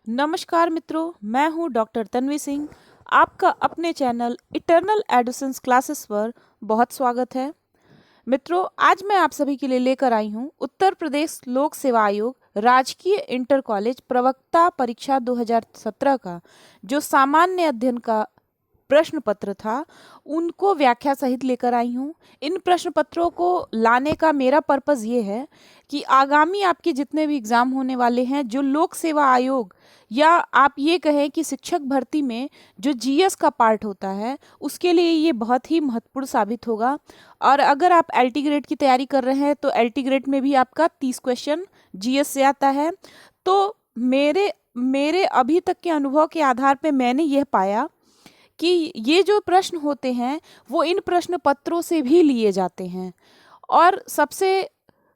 नमस्कार मित्रों, मैं हूं डॉक्टर तन्वी सिंह। आपका अपने चैनल इटर्नल एडोसेंस क्लासेस पर बहुत स्वागत है। मित्रों, आज मैं आप सभी के लिए लेकर आई हूं उत्तर प्रदेश लोक सेवा आयोग राजकीय इंटर कॉलेज प्रवक्ता परीक्षा 2017 का जो सामान्य अध्ययन का प्रश्न पत्र था, उनको व्याख्या सहित लेकर आई हूँ। इन प्रश्न पत्रों को लाने का मेरा पर्पज़ ये है कि आगामी आपके जितने भी एग्ज़ाम होने वाले हैं, जो लोक सेवा आयोग या आप ये कहें कि शिक्षक भर्ती में जो जीएस का पार्ट होता है, उसके लिए ये बहुत ही महत्वपूर्ण साबित होगा। और अगर आप एलटी ग्रेड की तैयारी कर रहे हैं तो एलटी ग्रेड में भी आपका 30 क्वेश्चन जीएस से आता है। तो मेरे मेरे अभी तक के अनुभव के आधार पे मैंने यह पाया कि ये जो प्रश्न होते हैं वो इन प्रश्न पत्रों से भी लिए जाते हैं। और सबसे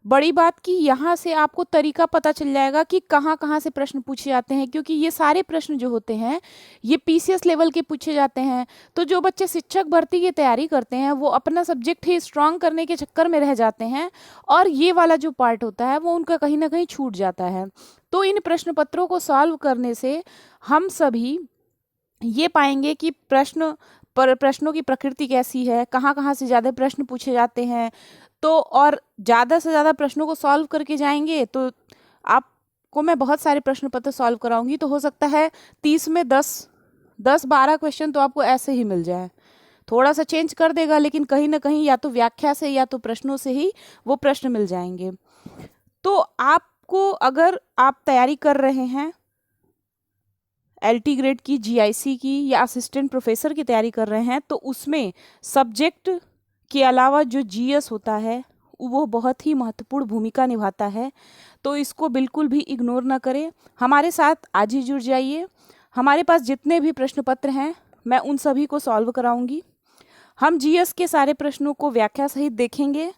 बड़ी बात कि यहाँ से आपको तरीका पता चल जाएगा कि कहाँ कहाँ से प्रश्न पूछे जाते हैं, क्योंकि ये सारे प्रश्न जो होते हैं ये पीसीएस लेवल के पूछे जाते हैं। तो जो बच्चे शिक्षक भर्ती की तैयारी करते हैं वो अपना सब्जेक्ट ही स्ट्रांग करने के चक्कर में रह जाते हैं और ये वाला जो पार्ट होता है वो उनका कहीं ना कहीं छूट जाता है। तो इन प्रश्न पत्रों को सॉल्व करने से हम सभी ये पाएंगे कि प्रश्नों की प्रकृति कैसी है, कहाँ कहाँ से ज़्यादा प्रश्न पूछे जाते हैं। तो और ज़्यादा से ज़्यादा प्रश्नों को सॉल्व करके जाएंगे तो आपको मैं बहुत सारे प्रश्न पत्र सॉल्व कराऊंगी। तो हो सकता है 30 में 10-12 क्वेश्चन तो आपको ऐसे ही मिल जाए। थोड़ा सा चेंज कर देगा, लेकिन कहीं ना कहीं या तो व्याख्या से या तो प्रश्नों से ही वो प्रश्न मिल जाएंगे। तो आपको, अगर आप तैयारी कर रहे हैं एलटी ग्रेड की, जीआईसी की या असिस्टेंट प्रोफेसर की तैयारी कर रहे हैं, तो उसमें सब्जेक्ट के अलावा जो जीएस होता है वो बहुत ही महत्वपूर्ण भूमिका निभाता है। तो इसको बिल्कुल भी इग्नोर ना करें, हमारे साथ आज ही जुड़ जाइए। हमारे पास जितने भी प्रश्न पत्र हैं मैं उन सभी को सॉल्व कराऊंगी। हम जीएस के सारे प्रश्नों को व्याख्या सहित देखेंगे,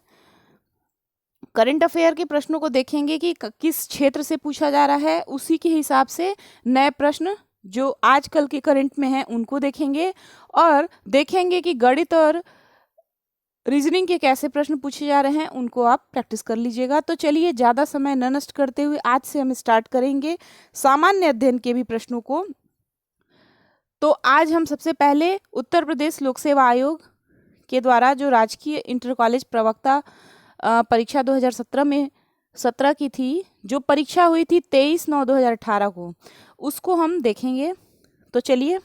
करंट अफेयर के प्रश्नों को देखेंगे कि किस क्षेत्र से पूछा जा रहा है, उसी के हिसाब से नए प्रश्न जो आजकल के करंट में हैं उनको देखेंगे, और देखेंगे कि गणित और रीजनिंग के कैसे प्रश्न पूछे जा रहे हैं, उनको आप प्रैक्टिस कर लीजिएगा। तो चलिए ज़्यादा समय न नष्ट करते हुए आज से हम स्टार्ट करेंगे सामान्य अध्ययन के भी प्रश्नों को। तो आज हम सबसे पहले उत्तर प्रदेश लोक सेवा आयोग के द्वारा जो राजकीय इंटर कॉलेज प्रवक्ता परीक्षा 2017 की थी, जो परीक्षा हुई थी 23/9/2018 को, उसको हम देखेंगे। तो चलिए,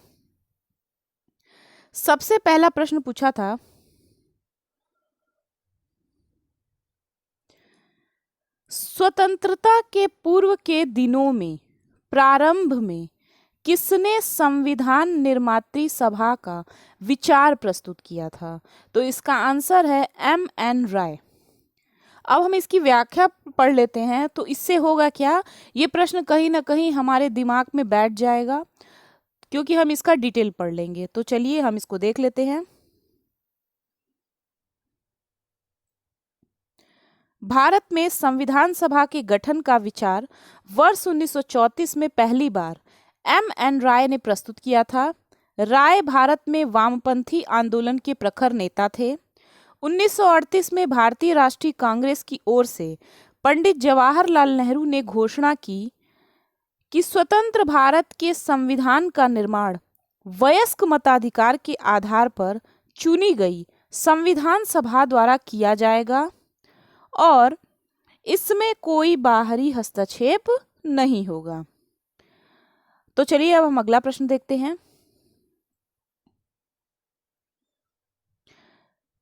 सबसे पहला प्रश्न पूछा था, स्वतंत्रता के पूर्व के दिनों में प्रारंभ में किसने संविधान निर्मात्री सभा का विचार प्रस्तुत किया था? तो इसका आंसर है एम.एन. राय। अब हम इसकी व्याख्या पढ़ लेते हैं। तो इससे होगा क्या, ये प्रश्न कहीं ना कहीं हमारे दिमाग में बैठ जाएगा क्योंकि हम इसका डिटेल पढ़ लेंगे। तो चलिए हम इसको देख लेते हैं। भारत में संविधान सभा के गठन का विचार वर्ष 1934 में पहली बार एम.एन. राय ने प्रस्तुत किया था। राय भारत में वामपंथी आंदोलन के प्रखर नेता थे। 1938 में भारतीय राष्ट्रीय कांग्रेस की ओर से पंडित जवाहरलाल नेहरू ने घोषणा की कि स्वतंत्र भारत के संविधान का निर्माण वयस्क मताधिकार के आधार पर चुनी गई संविधान सभा द्वारा किया जाएगा और इसमें कोई बाहरी हस्तक्षेप नहीं होगा। तो चलिए अब हम अगला प्रश्न देखते हैं।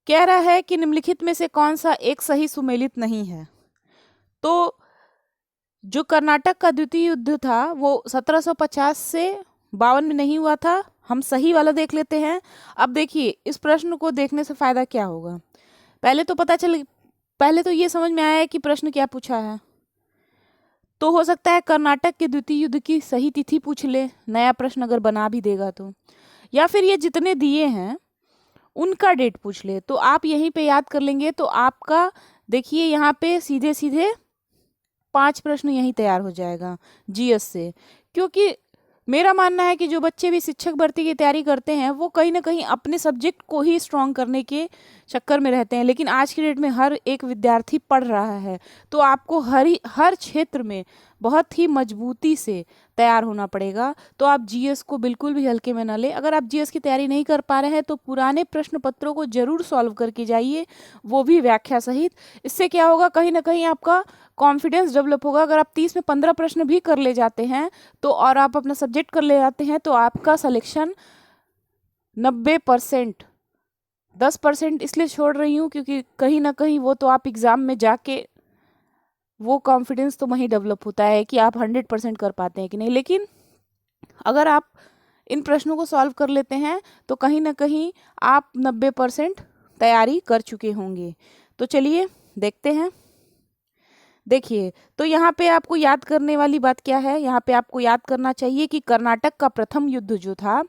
कह रहा है कि निम्नलिखित में से कौन सा एक सही सुमेलित नहीं है? तो जो कर्नाटक का द्वितीय युद्ध था वो 1750 से 52 में नहीं हुआ था। हम सही वाला देख लेते हैं। अब देखिए, इस प्रश्न को देखने से फायदा क्या होगा, पहले तो ये समझ में आया है कि प्रश्न क्या पूछा है। तो हो सकता है कर्नाटक के द्वितीय युद्ध की सही तिथि पूछ ले, नया प्रश्न अगर बना भी देगा तो, या फिर ये जितने दिए हैं उनका डेट पूछ ले। तो आप यहीं पे याद कर लेंगे तो आपका, देखिए यहाँ पे सीधे सीधे 5 प्रश्न यहीं तैयार हो जाएगा जीएस से, क्योंकि मेरा मानना है कि जो बच्चे भी शिक्षक भर्ती की तैयारी करते हैं वो कहीं ना कहीं अपने सब्जेक्ट को ही स्ट्रॉन्ग करने के चक्कर में रहते हैं, लेकिन आज की डेट में हर एक विद्यार्थी पढ़ रहा है, तो आपको हर क्षेत्र में बहुत ही मजबूती से तैयार होना पड़ेगा। तो आप जीएस को बिल्कुल भी हल्के में ना ले। अगर आप जीएस की तैयारी नहीं कर पा रहे हैं तो पुराने प्रश्न पत्रों को जरूर सॉल्व करके जाइए, वो भी व्याख्या सहित। इससे क्या होगा, कहीं ना कहीं आपका कॉन्फिडेंस डेवलप होगा। अगर आप 30 में 15 प्रश्न भी कर ले जाते हैं तो, और आप अपना सब्जेक्ट कर ले जाते हैं, तो आपका सिलेक्शन 90%। 10% इसलिए छोड़ रही हूँ क्योंकि कहीं ना कहीं वो तो आप एग्ज़ाम में जाके वो कॉन्फिडेंस तो वहीं डेवलप होता है कि आप 100% कर पाते हैं कि नहीं। लेकिन अगर आप इन प्रश्नों को सॉल्व कर लेते हैं तो कहीं ना कहीं आप 90% तैयारी कर चुके होंगे। तो चलिए देखते हैं। देखिए, तो यहाँ पे आपको याद करने वाली बात क्या है, यहाँ पे आपको याद करना चाहिए कि कर्नाटक का प्रथम युद्ध जो था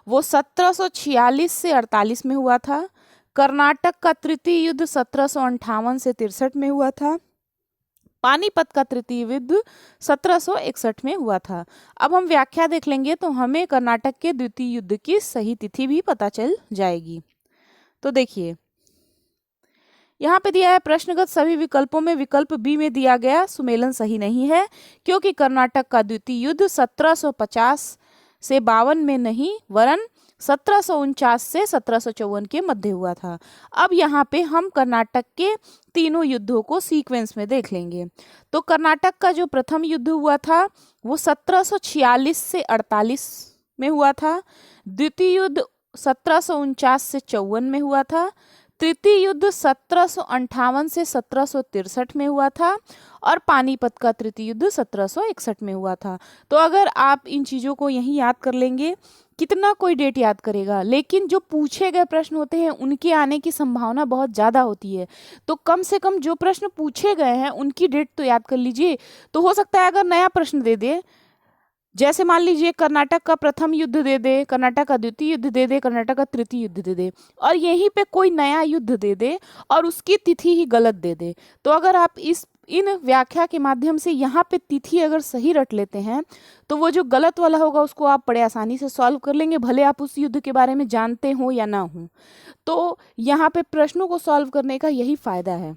वो 1746 से 48 में हुआ था। कर्नाटक का तृतीय युद्ध 1758 से 63 में हुआ था। पानीपत का तृतीय युद्ध 1761 में हुआ था। अब हम व्याख्या देख लेंगे तो हमें कर्नाटक के द्वितीय युद्ध की सही तिथि भी पता चल जाएगी। तो देखिए, यहाँ पे दिया है प्रश्नगत सभी विकल्पों में विकल्प बी में दिया गया सुमेलन सही नहीं है, क्योंकि कर्नाटक का द्वितीय युद्ध 1750 से 52 में नहीं वरन 1749 से 1754 के मध्य हुआ था। अब यहाँ पे हम कर्नाटक के तीनों युद्धों को सीक्वेंस में देख लेंगे। तो कर्नाटक का जो प्रथम युद्ध हुआ था वो 1746 से 48 में हुआ था। द्वितीय युद्ध 1749 से 54 में हुआ था। तृतीय युद्ध 1758 से 1763 में हुआ था। और पानीपत का तृतीय युद्ध 1761 में हुआ था। तो अगर आप इन चीज़ों को यहीं याद कर लेंगे, कितना कोई डेट याद करेगा, लेकिन जो पूछे गए प्रश्न होते हैं उनके आने की संभावना बहुत ज़्यादा होती है। तो कम से कम जो प्रश्न पूछे गए हैं उनकी डेट तो याद कर लीजिए। तो हो सकता है अगर नया प्रश्न दे दे, जैसे मान लीजिए कर्नाटक का प्रथम युद्ध दे दे, कर्नाटक का द्वितीय युद्ध दे दे, कर्नाटक का तृतीय युद्ध दे दे, और यहीं पे कोई नया युद्ध दे दे और उसकी तिथि ही गलत दे दे, तो अगर आप इन व्याख्या के माध्यम से यहाँ पे तिथि अगर सही रट लेते हैं तो वो जो गलत वाला होगा उसको आप बड़े आसानी से सॉल्व कर लेंगे, भले आप उस युद्ध के बारे में जानते हो या ना हो। तो यहाँ पे प्रश्नों को सॉल्व करने का यही फायदा है।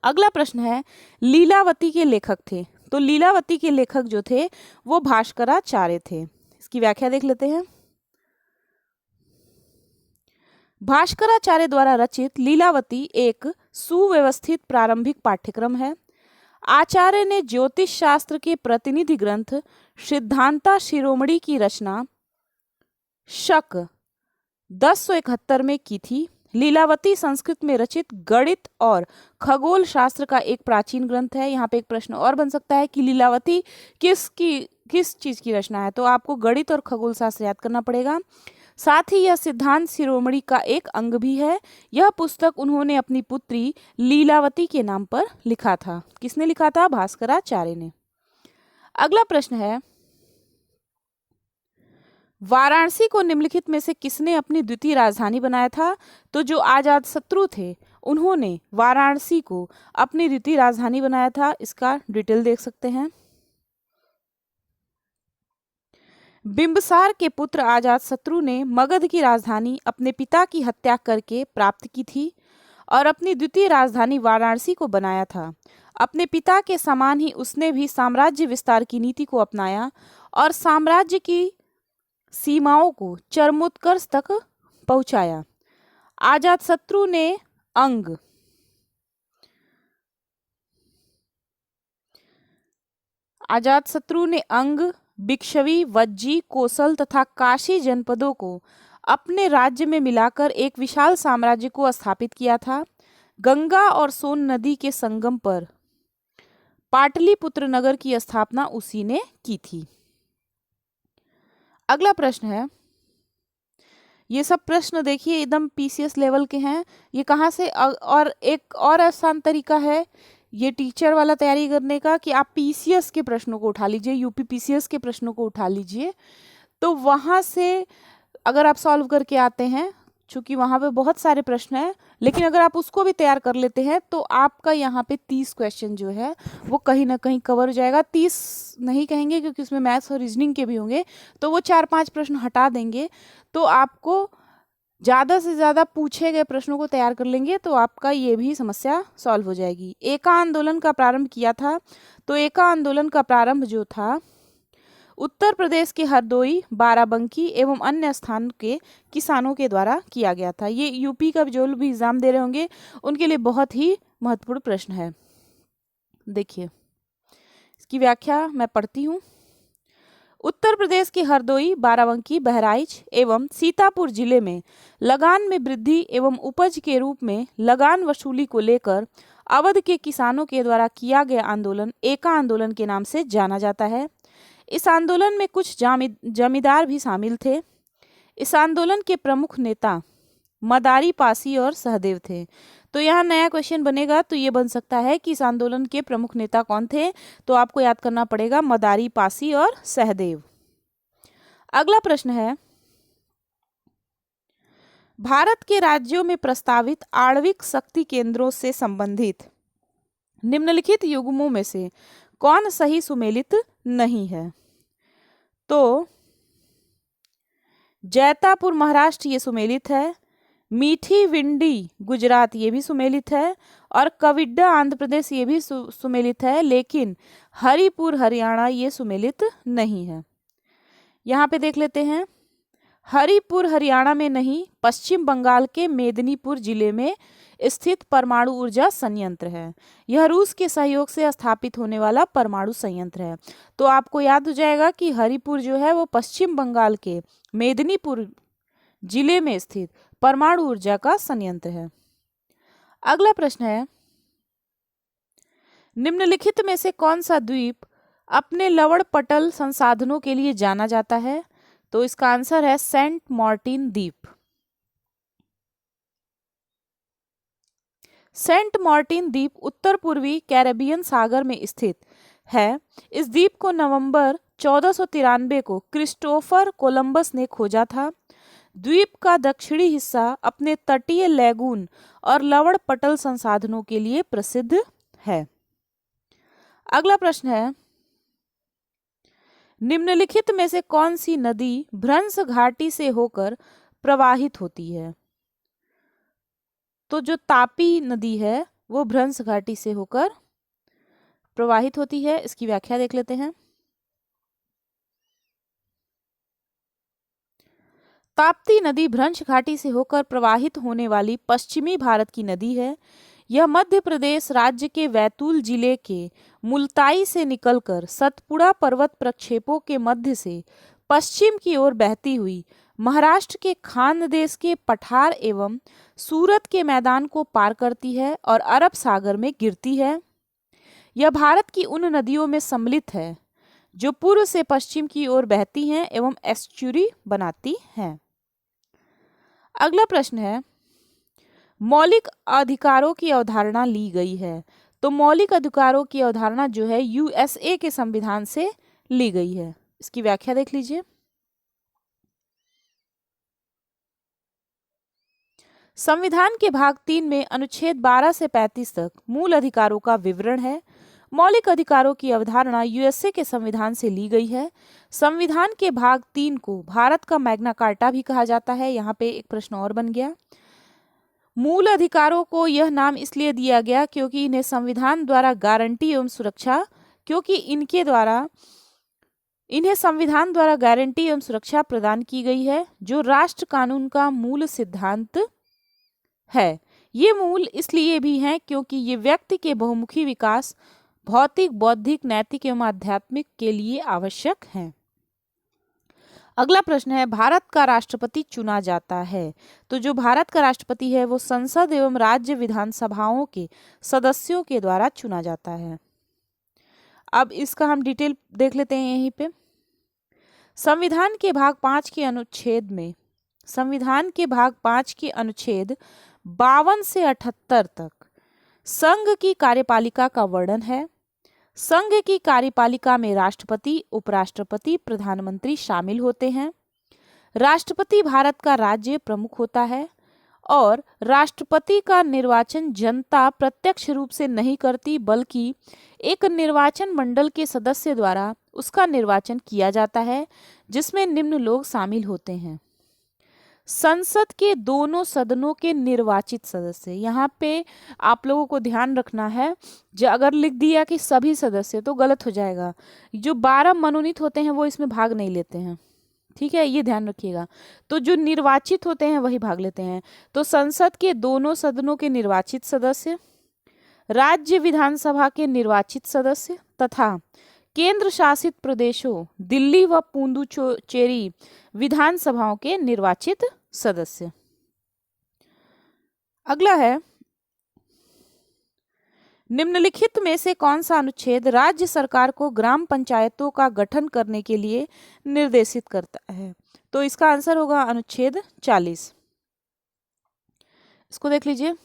अगला प्रश्न है, लीलावती के लेखक थे। तो लीलावती के लेखक जो थे वो भास्कराचार्य थे। इसकी व्याख्या देख लेते हैं। भास्कराचार्य द्वारा रचित लीलावती एक सुव्यवस्थित प्रारंभिक पाठ्यक्रम है। आचार्य ने ज्योतिष शास्त्र के प्रतिनिधि ग्रंथ सिद्धांता शिरोमणि की रचना शक 1071 में की थी। लीलावती संस्कृत में रचित गणित और खगोल शास्त्र का एक प्राचीन ग्रंथ है। यहाँ पे एक प्रश्न और बन सकता है कि लीलावती किस चीज की रचना है, तो आपको गणित और खगोल शास्त्र याद करना पड़ेगा। साथ ही यह सिद्धांत शिरोमणि का एक अंग भी है। यह पुस्तक उन्होंने अपनी पुत्री लीलावती के नाम पर लिखा था। किसने लिखा था? भास्कराचार्य ने। अगला प्रश्न है, वाराणसी को निम्नलिखित में से किसने अपनी द्वितीय राजधानी बनाया था? तो जो आजाद शत्रु थे उन्होंने वाराणसी को अपनी द्वितीय राजधानी बनाया था। इसका डिटेल देख सकते हैं। बिंबिसार के पुत्र अजात शत्रु ने मगध की राजधानी अपने पिता की हत्या करके प्राप्त की थी और अपनी द्वितीय राजधानी वाराणसी को बनाया था। अपने पिता के समान ही उसने भी साम्राज्य विस्तार की नीति को अपनाया और साम्राज्य की सीमाओं को चरमोत्कर्ष तक पहुंचाया। अजात शत्रु ने अंग, बिक्षवी, वज्जी, कोसल तथा काशी जनपदों को अपने राज्य में मिलाकर एक विशाल साम्राज्य को स्थापित किया था। गंगा और सोन नदी के संगम पर पाटलिपुत्र नगर की स्थापना उसी ने की थी। अगला प्रश्न है, ये सब प्रश्न देखिए एकदम पीसीएस लेवल के हैं। ये कहाँ से, और एक और आसान तरीका है ये टीचर वाला तैयारी करने का कि आप पीसीएस के प्रश्नों को उठा लीजिए, यूपी पीसीएस के प्रश्नों को उठा लीजिए। तो वहाँ से अगर आप सॉल्व करके आते हैं, चूंकि वहाँ पे बहुत सारे प्रश्न हैं, लेकिन अगर आप उसको भी तैयार कर लेते हैं तो आपका यहाँ पे 30 क्वेश्चन जो है वो कहीं ना कहीं कवर हो जाएगा। 30 नहीं कहेंगे क्योंकि उसमें मैथ्स और रीजनिंग के भी होंगे, तो वो 4-5 प्रश्न हटा देंगे, तो आपको ज़्यादा से ज़्यादा पूछे गए प्रश्नों को तैयार कर लेंगे तो आपका ये भी समस्या सॉल्व हो जाएगी। एका आंदोलन का प्रारंभ किया था, तो एका आंदोलन का प्रारंभ जो था उत्तर प्रदेश के हरदोई, बाराबंकी एवं अन्य स्थान के किसानों के द्वारा किया गया था। ये यूपी का जो भी एग्जाम दे रहे होंगे उनके लिए बहुत ही महत्वपूर्ण प्रश्न है। देखिए इसकी व्याख्या मैं पढ़ती हूँ। उत्तर प्रदेश के हरदोई, बाराबंकी, बहराइच एवं सीतापुर जिले में लगान में वृद्धि एवं उपज के रूप में लगान वसूली को लेकर अवध के किसानों के द्वारा किया गया आंदोलन एका आंदोलन के नाम से जाना जाता है। इस आंदोलन में कुछ जमींदार भी शामिल थे। इस आंदोलन के प्रमुख नेता मदारी पासी और सहदेव थे। तो यहाँ नया क्वेश्चन बनेगा, तो ये बन सकता है कि इस आंदोलन के प्रमुख नेता कौन थे, तो आपको याद करना पड़ेगा मदारी पासी और सहदेव। अगला प्रश्न है, भारत के राज्यों में प्रस्तावित आणविक शक्ति केंद्रों से संबंधित निम्नलिखित युग्मों में से कौन सही सुमेलित नहीं है। तो जैतापुर महाराष्ट्र ये सुमेलित है, मीठी विंडी गुजरात ये भी सुमेलित है, और कविड्डा आंध्र प्रदेश ये भी सुमेलित है, लेकिन हरिपुर हरियाणा ये सुमेलित नहीं है। यहाँ पे देख लेते हैं, हरिपुर हरियाणा में नहीं, पश्चिम बंगाल के मेदिनीपुर जिले में स्थित परमाणु ऊर्जा संयंत्र है। यह रूस के सहयोग से स्थापित होने वाला परमाणु संयंत्र है। तो आपको याद हो जाएगा कि हरिपुर जो है वो पश्चिम बंगाल के मेदिनीपुर जिले में स्थित परमाणु ऊर्जा का संयंत्र है। अगला प्रश्न है, निम्नलिखित में से कौन सा द्वीप अपने लवण पटल संसाधनों के लिए जाना जाता है। तो इसका आंसर है सेंट मार्टिन द्वीप। सेंट मार्टिन द्वीप उत्तर पूर्वी कैरेबियन सागर में स्थित है। इस द्वीप को नवंबर 1493 को क्रिस्टोफर कोलंबस ने खोजा था। द्वीप का दक्षिणी हिस्सा अपने तटीय लैगून और लवण पटल संसाधनों के लिए प्रसिद्ध है। अगला प्रश्न है, निम्नलिखित में से कौन सी नदी भ्रंश घाटी से होकर प्रवाहित होती है। तो जो तापी नदी है वो भ्रंश घाटी से होकर प्रवाहित होती है। इसकी व्याख्या देख लेते हैं। ताप्ती नदी भ्रंश घाटी से होकर प्रवाहित होने वाली पश्चिमी भारत की नदी है। यह मध्य प्रदेश राज्य के बैतूल जिले के मुल्ताई से निकलकर सतपुड़ा पर्वत प्रक्षेपों के मध्य से पश्चिम की ओर बहती हुई महाराष्ट्र के खानदेश के पठार एवं सूरत के मैदान को पार करती है और अरब सागर में गिरती है। यह भारत की उन नदियों में सम्मिलित है जो पूर्व से पश्चिम की ओर बहती हैं एवं एस्चुरी बनाती हैं। अगला प्रश्न है, मौलिक अधिकारों की अवधारणा ली गई है। तो मौलिक अधिकारों की अवधारणा जो है यूएसए के संविधान से ली गई है। इसकी व्याख्या देख लीजिए। संविधान के भाग 3 में अनुच्छेद 12 से 35 तक मूल अधिकारों का विवरण है। मौलिक अधिकारों की अवधारणा यूएसए के संविधान से ली गई है। संविधान के भाग 3 को भारत का मैग्ना कार्टा भी कहा जाता है। यहाँ पे एक प्रश्न और बन गया। मूल अधिकारों को यह नाम इसलिए दिया गया क्योंकि इन्हें संविधान द्वारा गारंटी एवं सुरक्षा इन्हें संविधान द्वारा गारंटी एवं सुरक्षा प्रदान की गई है, जो राष्ट्र कानून का मूल सिद्धांत है। ये मूल इसलिए भी हैं क्योंकि ये व्यक्ति के बहुमुखी विकास, भौतिक, बौद्धिक, नैतिक एवं आध्यात्मिक के लिए आवश्यक हैं। अगला प्रश्न है, भारत का राष्ट्रपति चुना जाता है। तो जो भारत का राष्ट्रपति है वो संसद एवं राज्य विधानसभाओं के सदस्यों के द्वारा चुना जाता है। अब इसका हम डिटेल देख लेते हैं यहीं पे। संविधान के भाग 5 के अनुच्छेद 52 से 78 तक संघ की कार्यपालिका का वर्णन है। संघ की कार्यपालिका में राष्ट्रपति, उपराष्ट्रपति, प्रधानमंत्री शामिल होते हैं। राष्ट्रपति भारत का राज्य प्रमुख होता है और राष्ट्रपति का निर्वाचन जनता प्रत्यक्ष रूप से नहीं करती, बल्कि एक निर्वाचन मंडल के सदस्य द्वारा उसका निर्वाचन किया जाता है, जिसमें निम्न लोग शामिल होते हैं। संसद के दोनों सदनों के निर्वाचित सदस्य। यहाँ पे आप लोगों को ध्यान रखना है, जो अगर लिख दिया कि सभी सदस्य तो गलत हो जाएगा। जो 12 मनोनीत होते हैं वो इसमें भाग नहीं लेते हैं, ठीक है, ये ध्यान रखिएगा। तो जो निर्वाचित होते हैं वही भाग लेते हैं। तो संसद के दोनों सदनों के निर्वाचित सदस्य, राज्य विधानसभा के निर्वाचित सदस्य तथा केंद्र शासित प्रदेशों दिल्ली व पुडुचेरी विधानसभाओं के निर्वाचित सदस्य। अगला है, निम्नलिखित में से कौन सा अनुच्छेद राज्य सरकार को ग्राम पंचायतों का गठन करने के लिए निर्देशित करता है? तो इसका आंसर होगा अनुच्छेद 40। इसको देख लीजिए।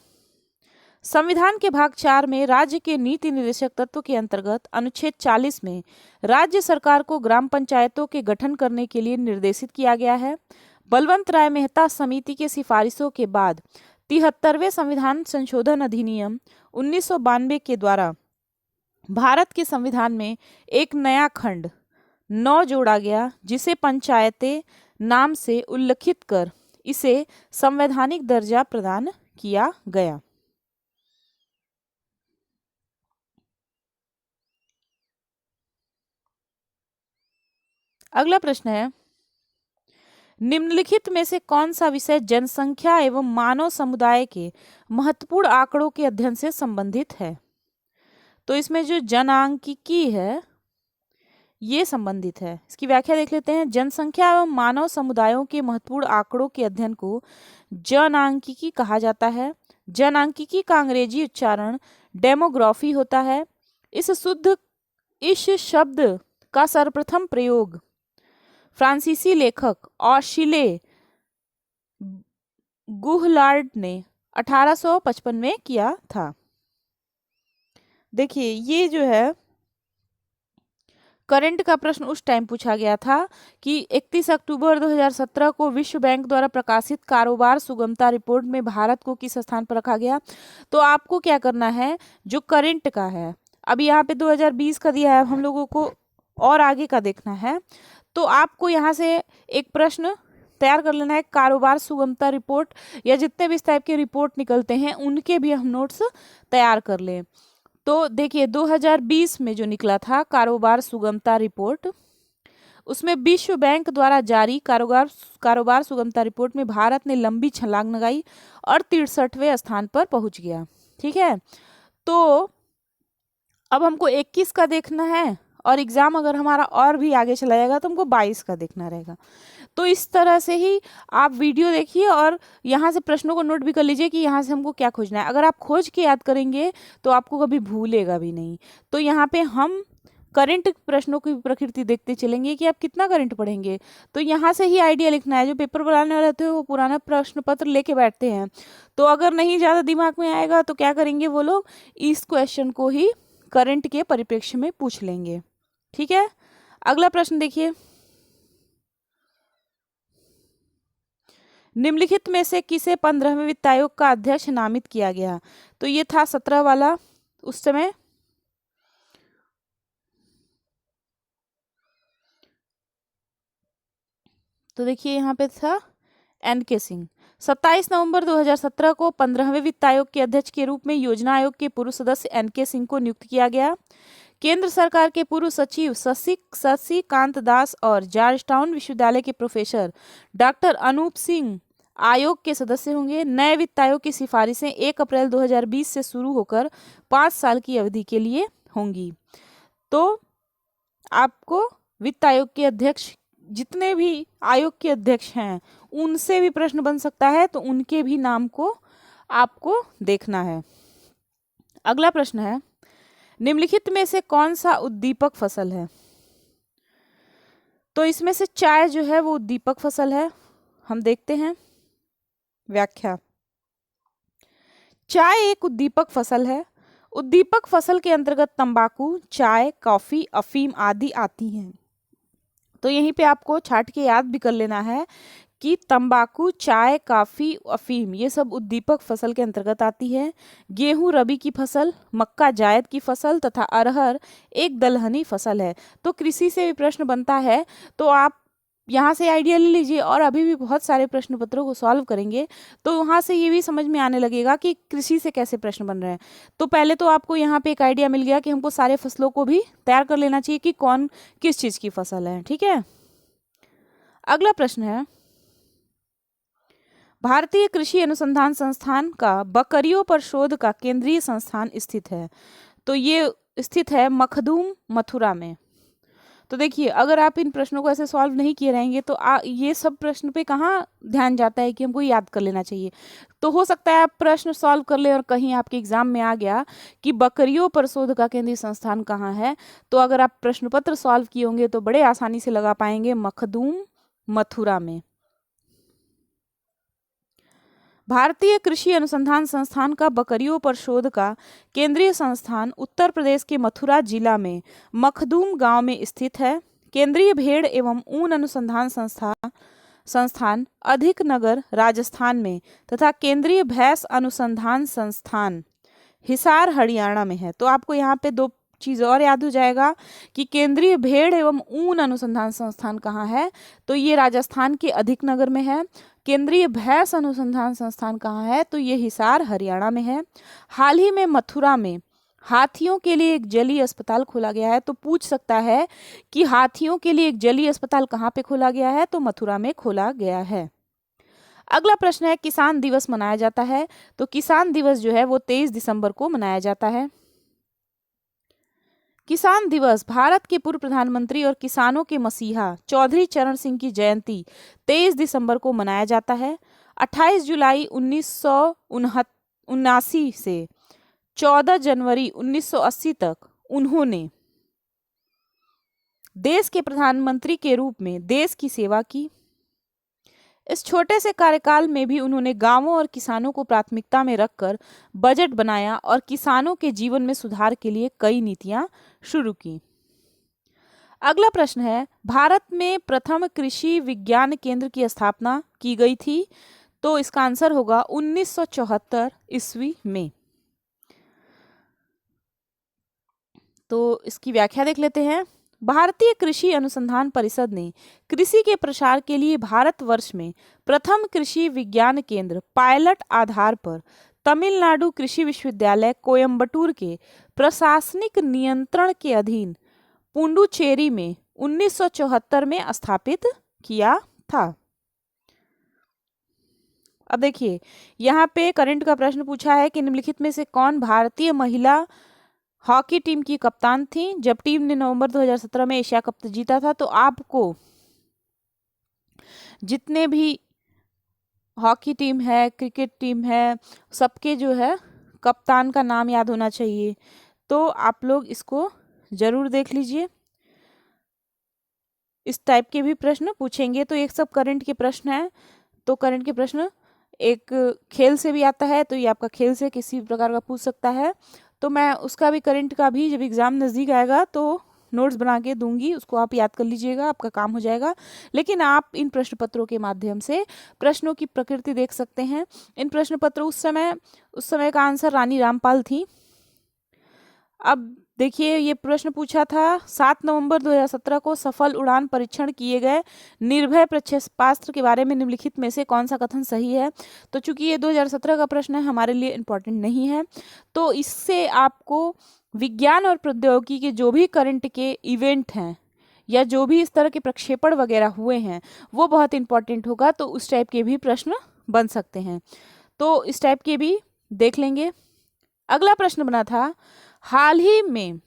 संविधान के भाग 4 में राज्य के नीति निर्देशक तत्व के अंतर्गत अनुच्छेद 40 में राज्य सरकार को ग्राम पंचायतों के गठन करने के लिए निर्देशित किया गया है। बलवंत राय मेहता समिति के सिफारिशों के बाद 73वें संविधान संशोधन अधिनियम 1992 के द्वारा भारत के संविधान में एक नया खंड 9 जोड़ा गया, जिसे पंचायतें नाम से उल्लिखित कर इसे संवैधानिक दर्जा प्रदान किया गया। अगला प्रश्न है, निम्नलिखित में से कौन सा विषय जनसंख्या एवं मानव समुदाय के महत्वपूर्ण आंकड़ों के अध्ययन से संबंधित है? तो इसमें जो जनांकिकी है ये संबंधित है। इसकी व्याख्या देख लेते हैं। जनसंख्या एवं मानव समुदायों के महत्वपूर्ण आंकड़ों के अध्ययन को जनांकिकी कहा जाता है। जनांकिकी का अंग्रेजी उच्चारण डेमोग्राफी होता है। इस शब्द का सर्वप्रथम प्रयोग फ्रांसीसी लेखक ऑशिले गुहलार्ड ने 1855 में किया था। देखिए ये जो है करंट का प्रश्न उस टाइम पूछा गया था कि 31 अक्टूबर 2017 को विश्व बैंक द्वारा प्रकाशित कारोबार सुगमता रिपोर्ट में भारत को किस स्थान पर रखा गया। तो आपको क्या करना है, जो करंट का है, अब यहाँ पे 2020 का दिया है, हम लोगों को और आगे का देखना है। तो आपको यहाँ से एक प्रश्न तैयार कर लेना है, कारोबार सुगमता रिपोर्ट या जितने भी इस टाइप के रिपोर्ट निकलते हैं उनके भी हम नोट्स तैयार कर लें। तो देखिए 2020 में जो निकला था कारोबार सुगमता रिपोर्ट, उसमें विश्व बैंक द्वारा जारी कारोबार सुगमता रिपोर्ट में भारत ने लंबी छलांग लगाई और 63वें स्थान पर पहुंच गया। ठीक है, तो अब हमको 21 का देखना है और एग्जाम अगर हमारा और भी आगे चला जाएगा तो हमको 22 का देखना रहेगा। तो इस तरह से ही आप वीडियो देखिए और यहाँ से प्रश्नों को नोट भी कर लीजिए कि यहाँ से हमको क्या खोजना है। अगर आप खोज के याद करेंगे तो आपको कभी भूलेगा भी नहीं। तो यहाँ पे हम करंट प्रश्नों की प्रकृति देखते चलेंगे कि आप कितना करंट पढ़ेंगे। तो यहाँ से ही आइडिया लिखना है। जो पेपर बनाने वाले होते हैं वो पुराना प्रश्न पत्र लेके बैठते हैं, तो अगर नहीं ज़्यादा दिमाग में आएगा तो क्या करेंगे वो लोग, इस क्वेश्चन को ही करंट के परिप्रेक्ष्य में पूछ लेंगे। ठीक है, अगला प्रश्न देखिए, निम्नलिखित में से किसे 15वें वित्त आयोग का अध्यक्ष नामित किया गया। तो ये था 17 वाला उस समय। तो देखिए यहाँ पे था NK सिंह। 27 नवंबर 2017 को 15वें वित्त आयोग के अध्यक्ष के रूप में योजना आयोग के पूर्व सदस्य NK सिंह को नियुक्त किया गया। केंद्र सरकार के पूर्व सचिव शशिकांत दास और जॉर्जटाउन विश्वविद्यालय के प्रोफेसर डॉक्टर अनूप सिंह आयोग के सदस्य होंगे। नए वित्त आयोग की सिफारिशें 1 अप्रैल 2020 से शुरू होकर 5 साल की अवधि के लिए होंगी। तो आपको वित्त आयोग के अध्यक्ष, जितने भी आयोग के अध्यक्ष हैं उनसे भी प्रश्न बन सकता है, तो उनके भी नाम को आपको देखना है। अगला प्रश्न है, निम्नलिखित में से कौन सा उद्दीपक फसल है। तो इसमें से चाय जो है वो उद्दीपक फसल है। हम देखते हैं व्याख्या। चाय एक उद्दीपक फसल है। उद्दीपक फसल के अंतर्गत तंबाकू, चाय, कॉफी, अफीम आदि आती हैं। तो यहीं पे आपको छाट के याद भी कर लेना है कि तंबाकू, चाय, काफी, अफीम ये सब उद्दीपक फसल के अंतर्गत आती है। गेहूं रबी की फसल, मक्का जायद की फसल तथा अरहर एक दलहनी फसल है। तो कृषि से भी प्रश्न बनता है, तो आप यहाँ से आइडिया ले लीजिए और अभी भी बहुत सारे प्रश्न पत्रों को सॉल्व करेंगे तो वहाँ से ये भी समझ में आने लगेगा कि कृषि से कैसे प्रश्न बन रहे हैं। तो पहले तो आपको यहाँ पे एक आइडिया मिल गया कि हमको सारे फसलों को भी तैयार कर लेना चाहिए कि कौन किस चीज की फसल है। ठीक है, अगला प्रश्न है, भारतीय कृषि अनुसंधान संस्थान का बकरियों पर शोध का केंद्रीय संस्थान स्थित है। तो ये स्थित है मखदूम, मथुरा में। तो देखिए, अगर आप इन प्रश्नों को ऐसे सॉल्व नहीं किए रहेंगे तो ये सब प्रश्न पे कहाँ ध्यान जाता है कि हमको याद कर लेना चाहिए। तो हो सकता है आप प्रश्न सॉल्व कर ले और कहीं आपके एग्जाम में आ गया कि बकरियों पर शोध का केंद्रीय संस्थान कहाँ है, तो अगर आप प्रश्न पत्र सॉल्व किए होंगे तो बड़े आसानी से लगा पाएंगे मखदूम, मथुरा में। भारतीय कृषि अनुसंधान संस्थान का बकरियों पर शोध का केंद्रीय संस्थान उत्तर प्रदेश के मथुरा जिला में मखदूम गांव में स्थित है। केंद्रीय भेड़ एवं ऊन अनुसंधान संस्थान अधिक नगर राजस्थान में तथा केंद्रीय भैंस अनुसंधान संस्थान हिसार हरियाणा में है। तो आपको यहाँ पे दो चीज और याद हो जाएगा कि केंद्रीय भेड़ एवं ऊन अनुसंधान संस्थान कहाँ है, तो ये राजस्थान के अधिक नगर में है। केंद्रीय भैंस अनुसंधान संस्थान कहाँ है, तो ये हिसार हरियाणा में है। हाल ही में मथुरा में हाथियों के लिए एक जलीय अस्पताल खोला गया है। तो पूछ सकता है कि हाथियों के लिए एक जलीय अस्पताल कहाँ पे खोला गया है, तो मथुरा में खोला गया है। अगला प्रश्न है, किसान दिवस मनाया जाता है। तो किसान दिवस जो है वो 23 दिसंबर को मनाया जाता है। किसान दिवस भारत के पूर्व प्रधानमंत्री और किसानों के मसीहा चौधरी चरण सिंह की जयंती 23 दिसंबर को मनाया जाता है। 28 जुलाई 1979 से 14 जनवरी 1980 तक उन्होंने देश के प्रधानमंत्री के रूप में देश की सेवा की। इस छोटे से कार्यकाल में भी उन्होंने गांवों और किसानों को प्राथमिकता में रखकर बजट बनाया और किसानों के जीवन में सुधार के लिए कई नीतियां शुरू की। अगला प्रश्न है, भारत में प्रथम कृषि विज्ञान केंद्र की स्थापना की गई थी। तो इसका आंसर होगा 1974 ईस्वी में। तो इसकी व्याख्या देख लेते हैं। भारतीय कृषि अनुसंधान परिषद ने कृषि के प्रसार के लिए भारतवर्ष में प्रथम कृषि विज्ञान केंद्र पायलट आधार पर तमिलनाडु कृषि विश्वविद्यालय कोयम्बटूर के प्रशासनिक नियंत्रण के अधीन पुडुचेरी में 1974 में स्थापित किया था। अब देखिए, यहाँ पे करंट का प्रश्न पूछा है कि निम्नलिखित में से कौन भारतीय महिला हॉकी टीम की कप्तान थी जब टीम ने नवंबर 2017 में एशिया कप जीता था। तो आपको जितने भी हॉकी टीम है, क्रिकेट टीम है, सबके जो है कप्तान का नाम याद होना चाहिए। तो आप लोग इसको जरूर देख लीजिए, इस टाइप के भी प्रश्न पूछेंगे। तो एक सब करंट के प्रश्न है, तो करंट के प्रश्न एक खेल से भी आता है, तो ये आपका खेल से किसी प्रकार का पूछ सकता है। तो मैं उसका भी करंट का भी जब एग्ज़ाम नज़दीक आएगा तो नोट्स बना के दूंगी, उसको आप याद कर लीजिएगा, आपका काम हो जाएगा। लेकिन आप इन प्रश्न पत्रों के माध्यम से प्रश्नों की प्रकृति देख सकते हैं। इन प्रश्न पत्रों उस समय का आंसर रानी रामपाल थी। अब देखिए, ये प्रश्न पूछा था 7 नवंबर 2017 को सफल उड़ान परीक्षण किए गए निर्भय प्रक्षेपास्त्र के बारे में निम्नलिखित में से कौन सा कथन सही है। तो चूंकि ये 2017 का प्रश्न है, हमारे लिए इम्पोर्टेंट नहीं है, तो इससे आपको विज्ञान और प्रौद्योगिकी के जो भी करंट के इवेंट हैं या जो भी इस तरह के प्रक्षेपण वगैरह हुए हैं वो बहुत इंपॉर्टेंट होगा। तो उस टाइप के भी प्रश्न बन सकते हैं, तो इस टाइप के भी देख लेंगे। अगला प्रश्न बना था, हाल ही में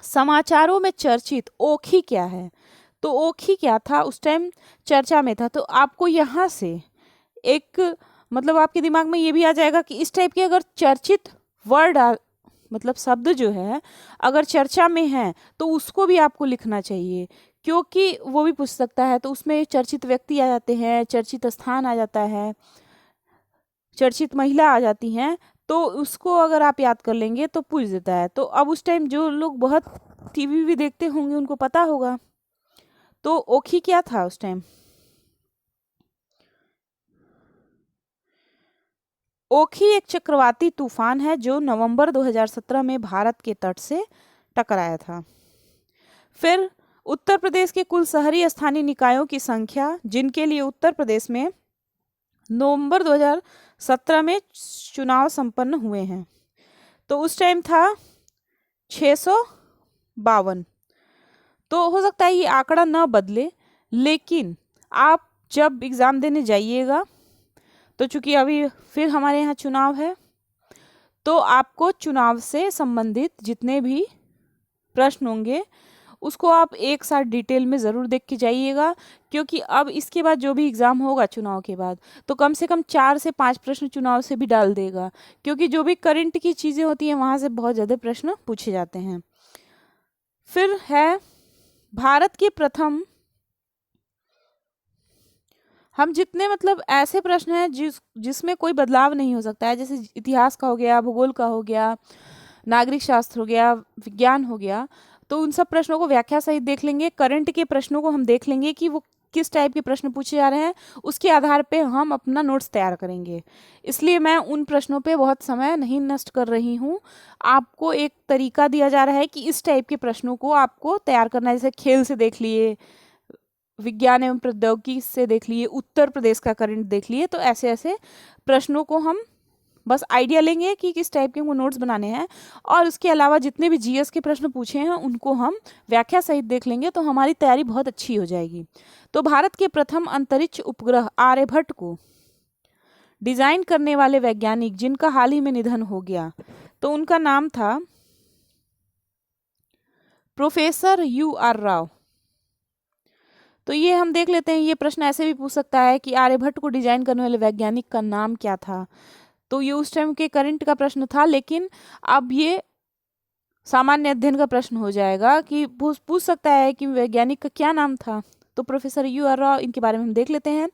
समाचारों में चर्चित ओखी क्या है। तो ओखी क्या था, उस टाइम चर्चा में था। तो आपको यहाँ से एक मतलब आपके दिमाग में ये भी आ जाएगा कि इस टाइप के अगर चर्चित वर्ड मतलब शब्द जो है अगर चर्चा में है तो उसको भी आपको लिखना चाहिए, क्योंकि वो भी पूछ सकता है। तो उसमें चर्चित व्यक्ति आ जाते हैं, चर्चित स्थान आ जाता है, चर्चित महिला आ जाती हैं, तो उसको अगर आप याद कर लेंगे तो पूछ देता है। तो अब उस टाइम जो लोग बहुत टीवी भी देखते होंगे उनको पता होगा। तो ओखी क्या था उस टाइम। ओखी एक चक्रवाती तूफान है जो नवंबर 2017 में भारत के तट से टकराया था। फिर उत्तर प्रदेश के कुल शहरी स्थानीय निकायों की संख्या जिनके लिए उत्तर प्रदेश में नवंबर 2017 में चुनाव संपन्न हुए हैं, तो उस टाइम था 652। तो हो सकता है ये आंकड़ा ना बदले, लेकिन आप जब एग्ज़ाम देने जाइएगा तो चूंकि अभी फिर हमारे यहाँ चुनाव है, तो आपको चुनाव से संबंधित जितने भी प्रश्न होंगे उसको आप एक साथ डिटेल में ज़रूर देख के जाइएगा, क्योंकि अब इसके बाद जो भी एग्ज़ाम होगा चुनाव के बाद तो कम से कम 4 से 5 प्रश्न चुनाव से भी डाल देगा, क्योंकि जो भी करंट की चीज़ें होती हैं वहाँ से बहुत ज़्यादा प्रश्न पूछे जाते हैं। फिर है भारत के प्रथम, हम जितने मतलब ऐसे प्रश्न हैं जिसमें कोई बदलाव नहीं हो सकता है, जैसे इतिहास का हो गया, भूगोल का हो गया, नागरिक शास्त्र हो गया, विज्ञान हो गया, तो उन सब प्रश्नों को व्याख्या सहित देख लेंगे। करंट के प्रश्नों को हम देख लेंगे कि वो किस टाइप के प्रश्न पूछे जा रहे हैं, उसके आधार पे हम अपना नोट्स तैयार करेंगे। इसलिए मैं उन प्रश्नों पे बहुत समय नहीं नष्ट कर रही हूँ। आपको एक तरीका दिया जा रहा है कि इस टाइप के प्रश्नों को आपको तैयार करना है, जैसे खेल से देख लिए, विज्ञान एवं प्रौद्योगिकी से देख लिए, उत्तर प्रदेश का करंट देख लिए। तो ऐसे ऐसे प्रश्नों को हम बस आइडिया लेंगे कि किस टाइप के हमको नोट्स बनाने हैं, और उसके अलावा जितने भी जीएस के प्रश्न पूछे हैं उनको हम व्याख्या सहित देख लेंगे, तो हमारी तैयारी बहुत अच्छी हो जाएगी। तो भारत के प्रथम अंतरिक्ष उपग्रह आर्यभट्ट को डिजाइन करने वाले वैज्ञानिक जिनका हाल ही में निधन हो गया, तो उनका नाम था प्रोफेसर U.R. राव। तो ये हम देख लेते हैं, ये प्रश्न ऐसे भी पूछ सकता है कि आर्यभट्ट को डिजाइन करने वाले वैज्ञानिक का नाम क्या था। तो ये उस टाइम के करंट का प्रश्न था, लेकिन अब ये सामान्य अध्ययन का प्रश्न हो जाएगा कि पूछ सकता है कि वैज्ञानिक का क्या नाम था। तो प्रोफेसर U.R. राव, इनके बारे में हम देख लेते हैं।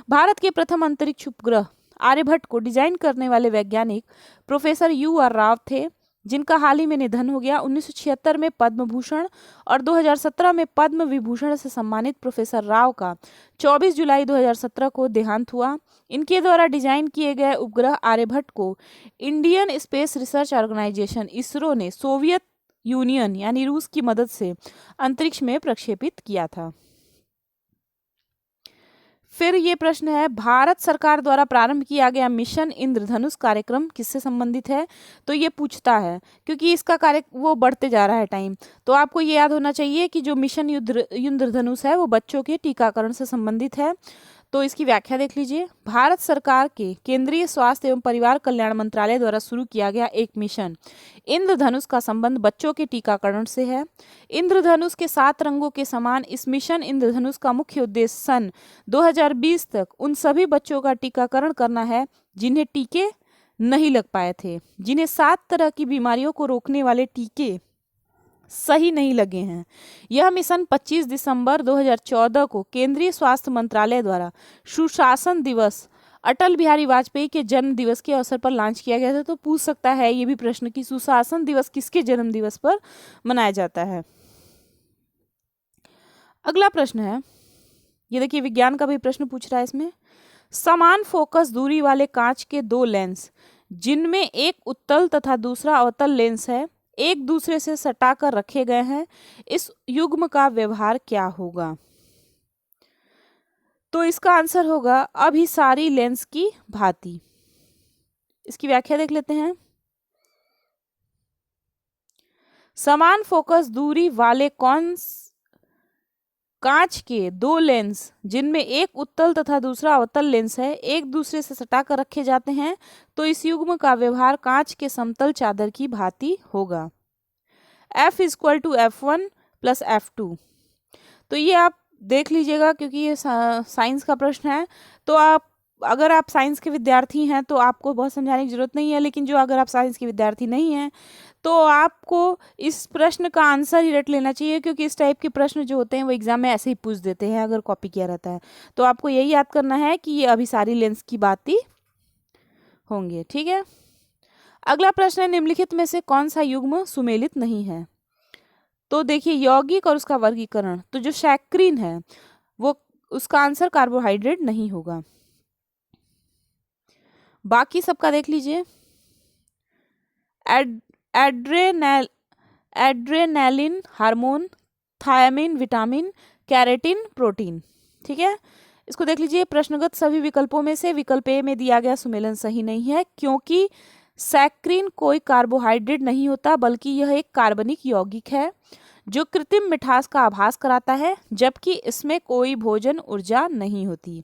भारत के प्रथम अंतरिक्ष उपग्रह आर्यभट्ट को डिजाइन करने वाले वैज्ञानिक प्रोफेसर U.R. राव थे, जिनका हाल ही में निधन हो गया। 1976 में पद्म भूषण और 2017 में पद्म विभूषण से सम्मानित प्रोफेसर राव का 24 जुलाई 2017 को देहांत हुआ। इनके द्वारा डिजाइन किए गए उपग्रह आर्यभट्ट को Indian Space Research Organisation ISRO ने सोवियत यूनियन यानी रूस की मदद से अंतरिक्ष में प्रक्षेपित किया था। फिर ये प्रश्न है, भारत सरकार द्वारा प्रारंभ किया गया मिशन इंद्रधनुष कार्यक्रम किससे संबंधित है। तो ये पूछता है क्योंकि इसका कार्य वो बढ़ते जा रहा है टाइम, तो आपको ये याद होना चाहिए कि जो मिशन इंद्रधनुष है वो बच्चों के टीकाकरण से संबंधित है। तो इसकी व्याख्या देख लीजिए। भारत सरकार के केंद्रीय स्वास्थ्य एवं परिवार कल्याण मंत्रालय द्वारा शुरू किया गया एक मिशन इंद्रधनुष का संबंध बच्चों के टीकाकरण से है। इंद्रधनुष के 7 रंगों के समान इस मिशन इंद्रधनुष का मुख्य उद्देश्य सन 2020 तक उन सभी बच्चों का टीकाकरण करना है जिन्हें टीके नहीं लग पाए थे, जिन्हें 7 तरह की बीमारियों को रोकने वाले टीके सही नहीं लगे हैं। यह मिशन 25 दिसंबर 2014 को केंद्रीय स्वास्थ्य मंत्रालय द्वारा सुशासन दिवस अटल बिहारी वाजपेयी के जन्म दिवस के अवसर पर लॉन्च किया गया था। तो पूछ सकता है ये भी प्रश्न कि सुशासन दिवस किसके जन्म दिवस पर मनाया जाता है। अगला प्रश्न है, ये देखिए विज्ञान का भी प्रश्न पूछ रहा है इसमें। समान फोकस दूरी वाले कांच के 2 लेंस जिनमें एक उत्तल तथा दूसरा अवतल लेंस है एक दूसरे से सटाकर रखे गए हैं, इस युग्म का व्यवहार क्या होगा। तो इसका आंसर होगा अभिसारी लेंस की भांति। इसकी व्याख्या देख लेते हैं। समान फोकस दूरी वाले कांच के 2 लेंस जिनमें एक उत्तल तथा दूसरा अवतल लेंस है एक दूसरे से सटाकर रखे जाते हैं, तो इस युग्म का व्यवहार कांच के समतल चादर की भांति होगा। F=F1 + F2। तो ये आप देख लीजिएगा क्योंकि ये साइंस का प्रश्न है, तो अगर आप साइंस के विद्यार्थी हैं तो आपको बहुत समझाने की जरूरत नहीं है, लेकिन जो अगर आप साइंस के विद्यार्थी नहीं हैं तो आपको इस प्रश्न का आंसर ही रट लेना चाहिए, क्योंकि इस टाइप के प्रश्न जो होते हैं वो एग्जाम में ऐसे ही पूछ देते हैं अगर कॉपी किया रहता है। तो आपको यही याद करना है कि ये अभिसारी लेंस की बात ही होंगे। ठीक है, अगला प्रश्न है, निम्नलिखित में से कौन सा युग्म सुमेलित नहीं है। तो देखिए यौगिक और उसका वर्गीकरण, तो जो सैक्रिन है वो उसका आंसर कार्बोहाइड्रेट नहीं होगा। बाकी सबका देख लीजिए। Adrenal adrenaline hormone, thiamine vitamin, keratin protein. ठीक है, इसको देख लीजिए। प्रश्नगत सभी विकल्पों में से विकल्प ए में दिया गया सुमेलन सही नहीं है, क्योंकि सैक्रिन कोई कार्बोहाइड्रेट नहीं होता, बल्कि यह एक कार्बनिक यौगिक है जो कृत्रिम मिठास का आभास कराता है, जबकि इसमें कोई भोजन ऊर्जा नहीं होती।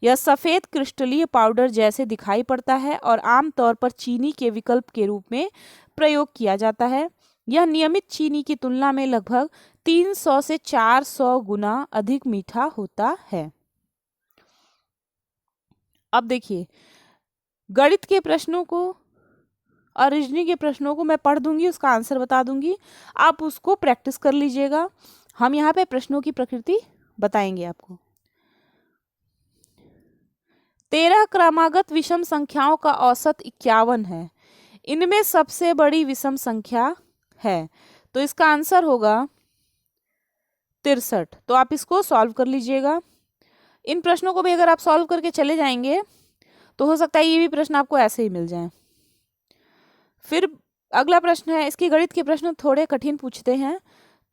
यह सफ़ेद क्रिस्टलीय पाउडर जैसे दिखाई पड़ता है और आमतौर पर चीनी के विकल्प के रूप में प्रयोग किया जाता है। यह नियमित चीनी की तुलना में लगभग 300 से 400 गुना अधिक मीठा होता है। अब देखिए, गणित के प्रश्नों को और रीजनिंग के प्रश्नों को मैं पढ़ दूंगी, उसका आंसर बता दूंगी, आप उसको प्रैक्टिस कर लीजिएगा। हम यहाँ पे प्रश्नों की प्रकृति बताएंगे आपको। 13 क्रमागत विषम संख्याओं का औसत 51 है। इनमें सबसे बड़ी विषम संख्या है, तो इसका आंसर होगा 63। तो आप इसको सॉल्व कर लीजिएगा। इन प्रश्नों को भी अगर आप सॉल्व करके चले जाएंगे तो हो सकता है ये भी प्रश्न आपको ऐसे ही मिल जाए। फिर अगला प्रश्न है, इसके गणित के प्रश्न थोड़े कठिन पूछते हैं,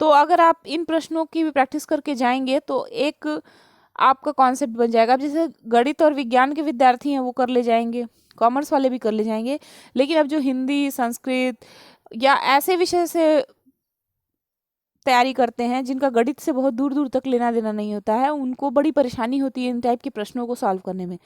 तो अगर आप इन प्रश्नों की भी प्रैक्टिस करके जाएंगे तो एक आपका कॉन्सेप्ट बन जाएगा। अब जैसे गणित और विज्ञान के विद्यार्थी हैं वो कर ले जाएंगे, कॉमर्स वाले भी कर ले जाएंगे, लेकिन अब जो हिंदी, संस्कृत या ऐसे विषय से तैयारी करते हैं जिनका गणित से बहुत दूर दूर तक लेना देना नहीं होता है, उनको बड़ी परेशानी होती है इन टाइप के प्रश्नों को सॉल्व करने में।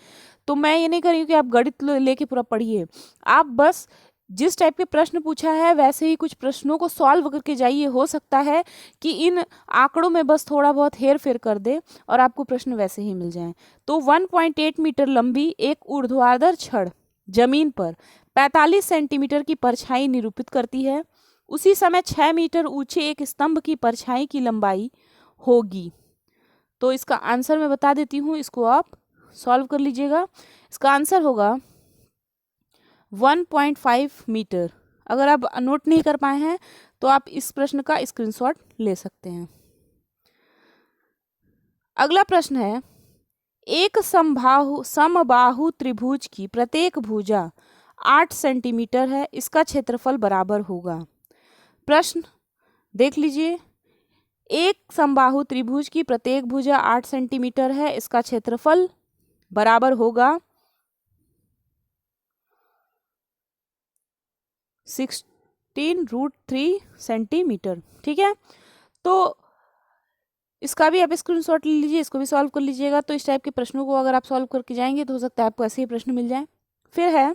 तो मैं ये नहीं कह रही हूँ कि आप गणित लेके पूरा पढ़िए, आप बस जिस टाइप के प्रश्न पूछा है वैसे ही कुछ प्रश्नों को सॉल्व करके जाइए। हो सकता है कि इन आंकड़ों में बस थोड़ा बहुत हेर फेर कर दे और आपको प्रश्न वैसे ही मिल जाएं। तो 1.8 मीटर लंबी एक ऊर्ध्वाधर छड़ जमीन पर 45 सेंटीमीटर की परछाई निरूपित करती है। उसी समय 6 मीटर ऊंचे एक स्तंभ की परछाई की लंबाई होगी। तो इसका आंसर मैं बता देती हूँ, इसको आप सॉल्व कर लीजिएगा। इसका आंसर होगा 1.5 मीटर। अगर आप नोट नहीं कर पाए हैं तो आप इस प्रश्न का स्क्रीनशॉट ले सकते हैं। अगला प्रश्न है, एक समबाहु त्रिभुज की प्रत्येक भुजा 8 सेंटीमीटर है, इसका क्षेत्रफल बराबर होगा। प्रश्न देख लीजिए, एक समबाहु त्रिभुज की प्रत्येक भुजा 8 सेंटीमीटर है, इसका क्षेत्रफल बराबर होगा 16√3 सेंटीमीटर। ठीक है, तो इसका भी आप स्क्रीनशॉट ले लीजिए, इसको भी सॉल्व कर लीजिएगा। तो इस टाइप के प्रश्नों को अगर आप सॉल्व करके जाएंगे तो हो सकता है आपको ऐसे ही प्रश्न मिल जाए। फिर है,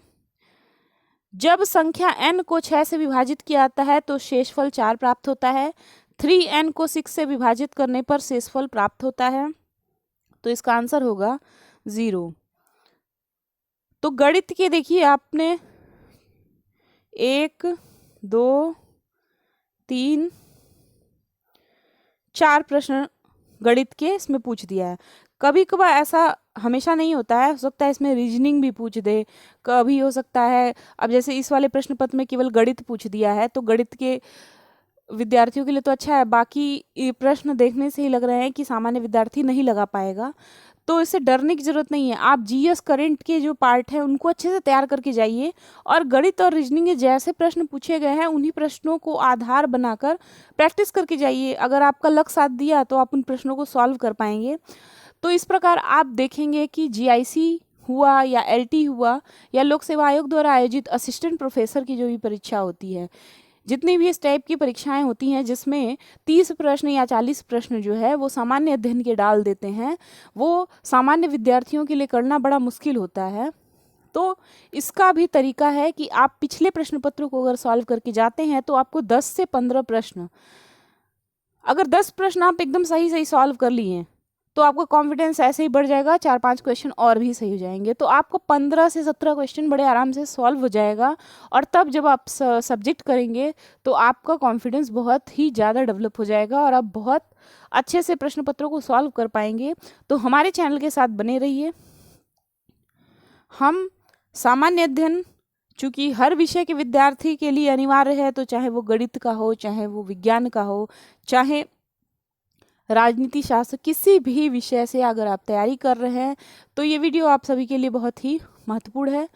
जब संख्या n को 6 से विभाजित किया जाता है तो शेषफल 4 प्राप्त होता है। 3n को 6 से विभाजित करने पर शेषफल प्राप्त होता है। तो इसका आंसर होगा 0। तो गणित के देखिए, आपने 1 2 3 4 प्रश्न गणित के इसमें पूछ दिया है। कभी कभार ऐसा हमेशा नहीं होता है, हो सकता है इसमें रीजनिंग भी पूछ दे, कभी हो सकता है। अब जैसे इस वाले प्रश्न पत्र में केवल गणित पूछ दिया है, तो गणित के विद्यार्थियों के लिए तो अच्छा है, बाकी ये प्रश्न देखने से ही लग रहे हैं कि सामान्य विद्यार्थी नहीं लगा पाएगा। तो इससे डरने की जरूरत नहीं है। आप जीएस करंट के जो पार्ट है उनको अच्छे से तैयार करके जाइए, और गणित और रीजनिंग के जैसे प्रश्न पूछे गए हैं उन्हीं प्रश्नों को आधार बनाकर प्रैक्टिस करके जाइए। अगर आपका लक साथ दिया तो आप उन प्रश्नों को सॉल्व कर पाएंगे। तो इस प्रकार आप देखेंगे कि जीआईसी हुआ या एलटी हुआ या लोक सेवा आयोग द्वारा आयोजित असिस्टेंट प्रोफेसर की जो भी परीक्षा होती है, जितनी भी इस टाइप की परीक्षाएं होती हैं जिसमें 30 प्रश्न या 40 प्रश्न जो है वो सामान्य अध्ययन के डाल देते हैं, वो सामान्य विद्यार्थियों के लिए करना बड़ा मुश्किल होता है। तो इसका भी तरीका है कि आप पिछले प्रश्न पत्रों को अगर सॉल्व करके जाते हैं तो आपको 10 से 15 प्रश्न, अगर 10 प्रश्न आप एकदम सही सही सॉल्व कर लिए तो आपका कॉन्फिडेंस ऐसे ही बढ़ जाएगा, 4-5 क्वेश्चन और भी सही हो जाएंगे। तो आपको 15 से 17 क्वेश्चन बड़े आराम से सॉल्व हो जाएगा, और तब जब आप सब्जेक्ट करेंगे तो आपका कॉन्फिडेंस बहुत ही ज़्यादा डेवलप हो जाएगा और आप बहुत अच्छे से प्रश्न पत्रों को सॉल्व कर पाएंगे। तो हमारे चैनल के साथ बने रहिए। हम सामान्य अध्ययन चूँकि हर विषय के विद्यार्थी के लिए अनिवार्य है, तो चाहे वो गणित का हो, चाहे वो विज्ञान का हो, चाहे राजनीति शास्त्र, किसी भी विषय से अगर आप तैयारी कर रहे हैं तो ये वीडियो आप सभी के लिए बहुत ही महत्वपूर्ण है।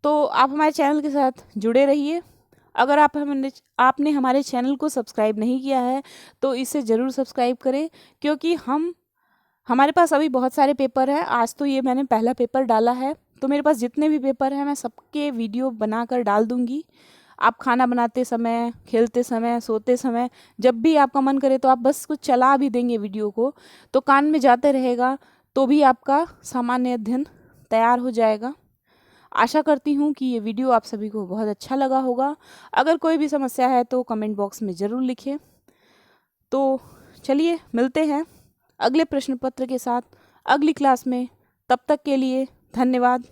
तो आप हमारे चैनल के साथ जुड़े रहिए। अगर आपने हमारे चैनल को सब्सक्राइब नहीं किया है तो इसे ज़रूर सब्सक्राइब करें, क्योंकि हमारे पास अभी बहुत सारे पेपर हैं। आज तो ये मैंने पहला पेपर डाला है, तो मेरे पास जितने भी पेपर हैं मैं सबके वीडियो बनाकर डाल दूँगी। आप खाना बनाते समय, खेलते समय, सोते समय, जब भी आपका मन करे तो आप बस कुछ चला भी देंगे वीडियो को, तो कान में जाते रहेगा, तो भी आपका सामान्य अध्ययन तैयार हो जाएगा। आशा करती हूँ कि ये वीडियो आप सभी को बहुत अच्छा लगा होगा। अगर कोई भी समस्या है तो कमेंट बॉक्स में ज़रूर लिखें। तो चलिए मिलते हैं अगले प्रश्न पत्र के साथ अगली क्लास में। तब तक के लिए धन्यवाद।